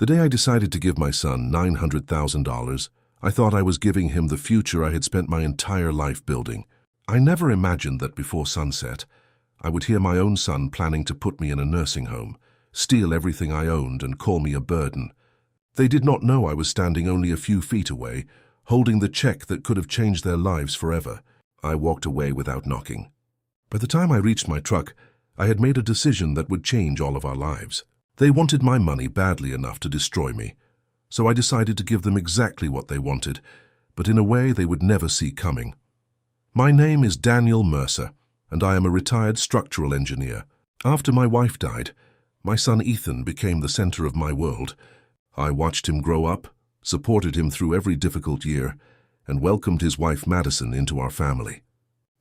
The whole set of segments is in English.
The day I decided to give my son $900,000, I thought I was giving him the future I had spent my entire life building. I never imagined that before sunset, I would hear my own son planning to put me in a nursing home, steal everything I owned and call me a burden. They did not know I was standing only a few feet away, holding the check that could have changed their lives forever. I walked away without knocking. By the time I reached my truck, I had made a decision that would change all of our lives. They wanted my money badly enough to destroy me, so I decided to give them exactly what they wanted, but in a way they would never see coming. My name is Daniel Mercer, and I am a retired structural engineer. After my wife died, my son Ethan became the center of my world. I watched him grow up, supported him through every difficult year, and welcomed his wife Madison into our family.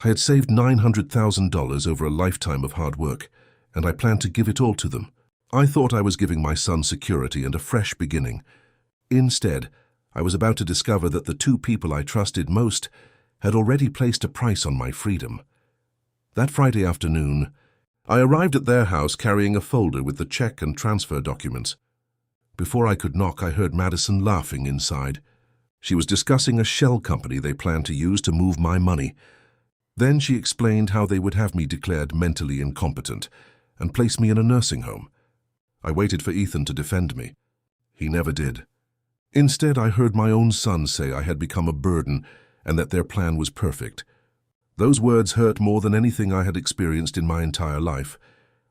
I had saved $900,000 over a lifetime of hard work, and I planned to give it all to them. I thought I was giving my son security and a fresh beginning. Instead, I was about to discover that the two people I trusted most had already placed a price on my freedom. That Friday afternoon, I arrived at their house carrying a folder with the check and transfer documents. Before I could knock, I heard Madison laughing inside. She was discussing a shell company they planned to use to move my money. Then she explained how they would have me declared mentally incompetent and place me in a nursing home. I waited for Ethan to defend me. He never did. Instead, I heard my own son say I had become a burden and that their plan was perfect. Those words hurt more than anything I had experienced in my entire life.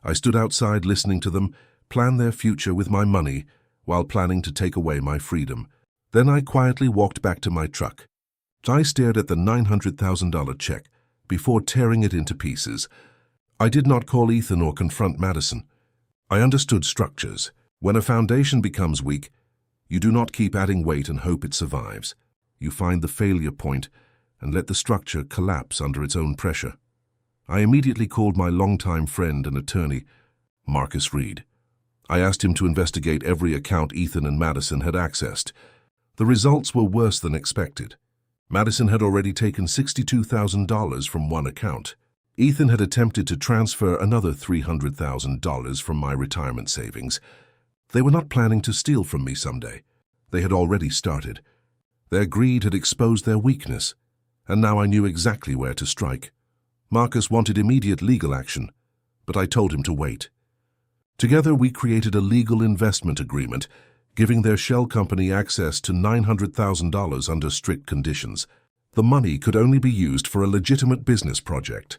I stood outside listening to them plan their future with my money while planning to take away my freedom. Then I quietly walked back to my truck. I stared at the $900,000 check before tearing it into pieces. I did not call Ethan or confront Madison. I understood structures. When a foundation becomes weak, you do not keep adding weight and hope it survives. You find the failure point and let the structure collapse under its own pressure. I immediately called my longtime friend and attorney, Marcus Reed. I asked him to investigate every account Ethan and Madison had accessed. The results were worse than expected. Madison had already taken $62,000 from one account. Ethan had attempted to transfer another $300,000 from my retirement savings. They were not planning to steal from me someday. They had already started. Their greed had exposed their weakness, and now I knew exactly where to strike. Marcus wanted immediate legal action, but I told him to wait. Together we created a legal investment agreement, giving their shell company access to $900,000 under strict conditions. The money could only be used for a legitimate business project.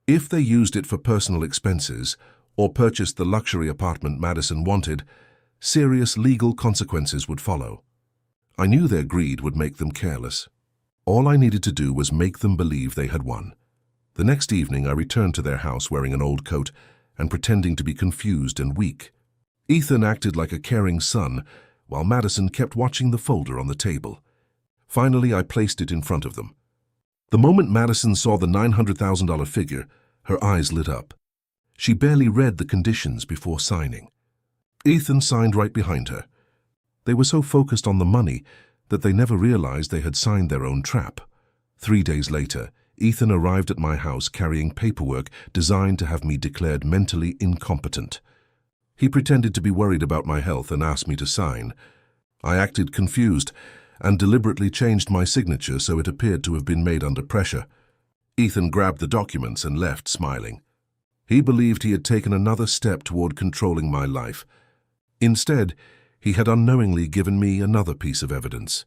If they used it for personal expenses or purchased the luxury apartment Madison wanted, serious legal consequences would follow. I knew their greed would make them careless. All I needed to do was make them believe they had won. The next evening I returned to their house wearing an old coat and pretending to be confused and weak. Ethan acted like a caring son, while Madison kept watching the folder on the table. Finally, I placed it in front of them. The moment Madison saw the $900,000 figure, her eyes lit up. She barely read the conditions before signing. Ethan signed right behind her. They were so focused on the money that they never realized they had signed their own trap. 3 days later, Ethan arrived at my house carrying paperwork designed to have me declared mentally incompetent. He pretended to be worried about my health and asked me to sign. I acted confused and deliberately changed my signature so it appeared to have been made under pressure. Ethan grabbed the documents and left smiling. He believed he had taken another step toward controlling my life. Instead, he had unknowingly given me another piece of evidence.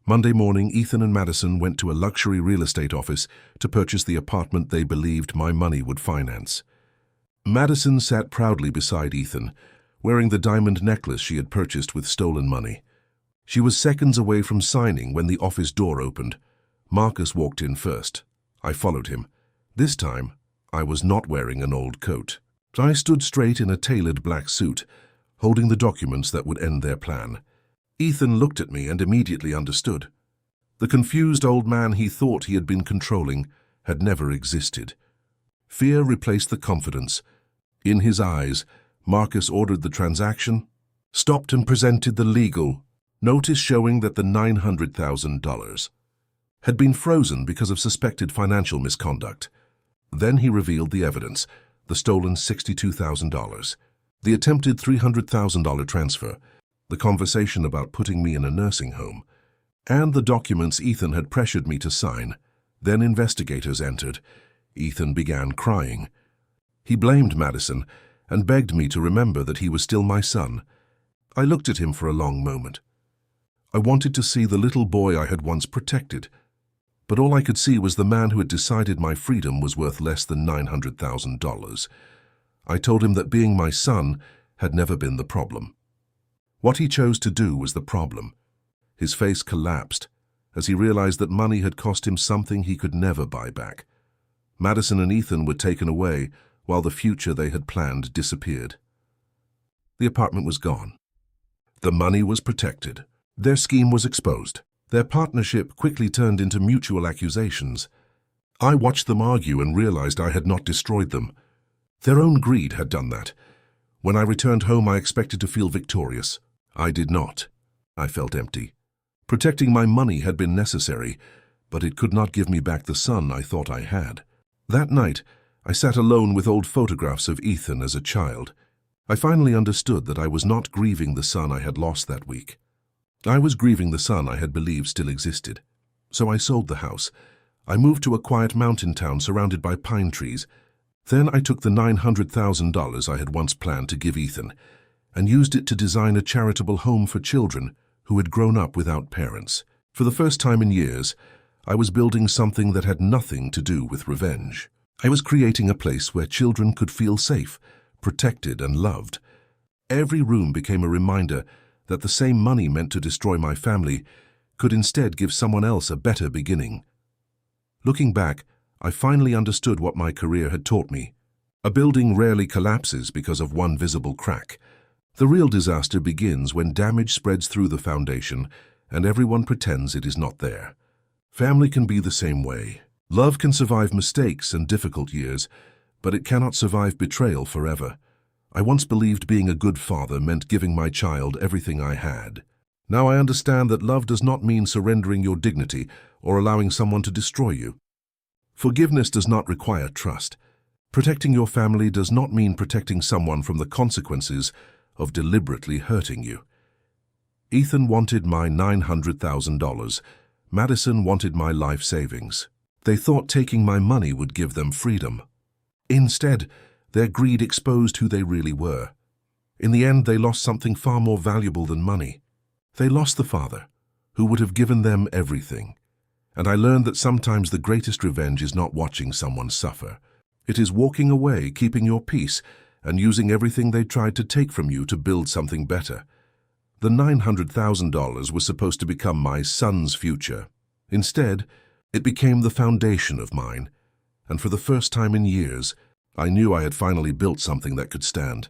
Monday morning, Ethan and Madison went to a luxury real estate office to purchase the apartment they believed my money would finance. Madison sat proudly beside Ethan, wearing the diamond necklace she had purchased with stolen money. She was seconds away from signing when the office door opened. Marcus walked in first. I followed him. This time, I was not wearing an old coat. I stood straight in a tailored black suit, holding the documents that would end their plan. Ethan looked at me and immediately understood. The confused old man he thought he had been controlling had never existed. Fear replaced the confidence. In his eyes, Marcus ordered the transaction, stopped and presented the legal notice showing that the $900,000 had been frozen because of suspected financial misconduct. Then he revealed the evidence, the stolen $62,000, the attempted $300,000 transfer, the conversation about putting me in a nursing home, and the documents Ethan had pressured me to sign. Then investigators entered. Ethan began crying. He blamed Madison and begged me to remember that he was still my son. I looked at him for a long moment. I wanted to see the little boy I had once protected, but all I could see was the man who had decided my freedom was worth less than $900,000. I told him that being my son had never been the problem. What he chose to do was the problem. His face collapsed as he realized that money had cost him something he could never buy back. Madison and Ethan were taken away while the future they had planned disappeared. The apartment was gone. The money was protected. Their scheme was exposed. Their partnership quickly turned into mutual accusations. I watched them argue and realized I had not destroyed them. Their own greed had done that. When I returned home, I expected to feel victorious. I did not. I felt empty. Protecting my money had been necessary, but it could not give me back the son I thought I had. That night, I sat alone with old photographs of Ethan as a child. I finally understood that I was not grieving the son I had lost that week. I was grieving the son I had believed still existed. So I sold the house. I moved to a quiet mountain town surrounded by pine trees. Then I took the $900,000 I had once planned to give Ethan and used it to design a charitable home for children who had grown up without parents. For the first time in years, I was building something that had nothing to do with revenge. I was creating a place where children could feel safe, protected, and loved. Every room became a reminder that the same money meant to destroy my family could instead give someone else a better beginning. Looking back, I finally understood what my career had taught me. A building rarely collapses because of one visible crack. The real disaster begins when damage spreads through the foundation and everyone pretends it is not there. Family can be the same way. Love can survive mistakes and difficult years, but it cannot survive betrayal forever. I once believed being a good father meant giving my child everything I had. Now I understand that love does not mean surrendering your dignity or allowing someone to destroy you. Forgiveness does not require trust. Protecting your family does not mean protecting someone from the consequences of deliberately hurting you. Ethan wanted my $900,000. Madison wanted my life savings. They thought taking my money would give them freedom. Instead, their greed exposed who they really were. In the end, they lost something far more valuable than money. They lost the father, who would have given them everything. And I learned that sometimes the greatest revenge is not watching someone suffer. It is walking away, keeping your peace, and using everything they tried to take from you to build something better. The $900,000 was supposed to become my son's future. Instead, it became the foundation of mine, and for the first time in years, I knew I had finally built something that could stand.